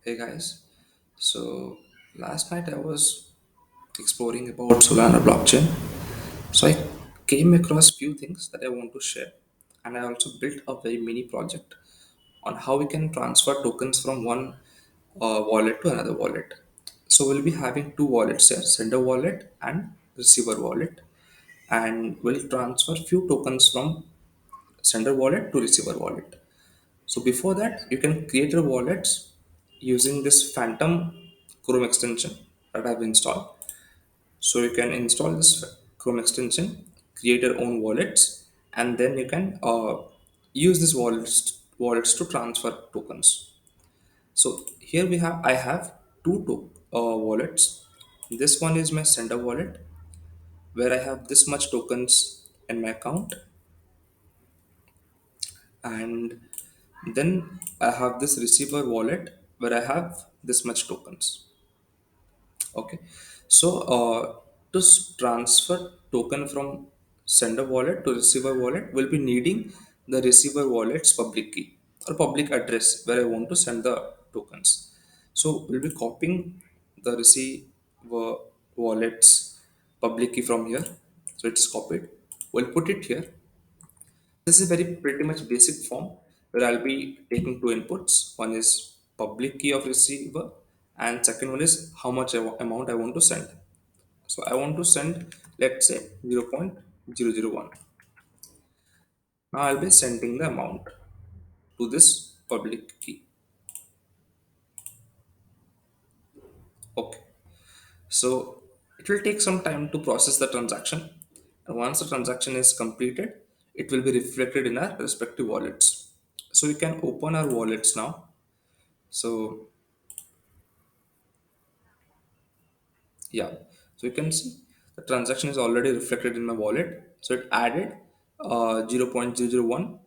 Hey guys, so last night I was exploring about Solana blockchain. So I came across few things that I want to share, and I also built a very mini project on how we can transfer tokens from one wallet to another wallet. So we'll be having two wallets here, sender wallet and receiver wallet, and we'll transfer few tokens from sender wallet to receiver wallet. So before that, you can create your wallets using this Phantom Chrome extension that I've installed. So you can install this Chrome extension, create your own wallets, and then you can use this wallets to transfer tokens. So here I have wallets. This one is my sender wallet where I have this much tokens in my account, and then I have this receiver wallet where I have this much tokens. Okay, so transfer token from sender wallet to receiver wallet, will be needing the receiver wallet's public key or public address where I want to send the tokens. So we'll be copying the receiver wallet's public key from here. So it's copied. We'll put it here. This is very pretty much basic form where I'll be taking two inputs. One is public key of receiver, and second one is how much amount I want to send. So I want to send, let's say, 0.001. Now I'll be sending the amount to this public key. Okay. So it will take some time to process the transaction. And once the transaction is completed, it will be reflected in our respective wallets. So we can open our wallets now. So yeah, so you can see the transaction is already reflected in my wallet. So it added 0.001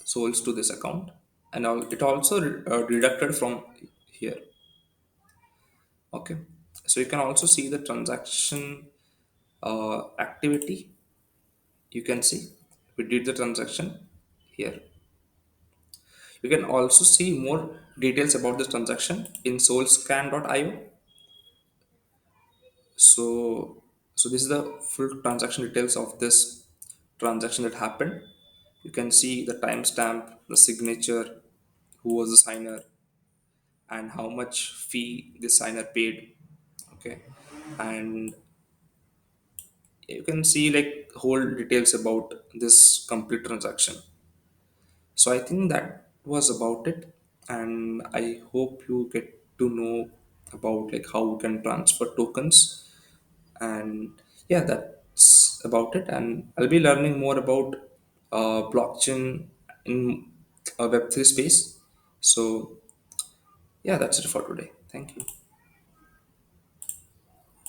souls to this account, and it also deducted from here. Okay, so you can also see the transaction activity. You can see we did the transaction here. You can also see more details about this transaction in soulscan.io. So this is the full transaction details of this transaction that happened. You can see the timestamp, the signature, who was the signer, and how much fee the signer paid. Okay, and you can see like whole details about this complete transaction. So I think that was about it, and I hope you get to know about like how we can transfer tokens. And yeah, that's about it, and I'll be learning more about blockchain in a web3 space. So yeah, that's it for today. Thank you.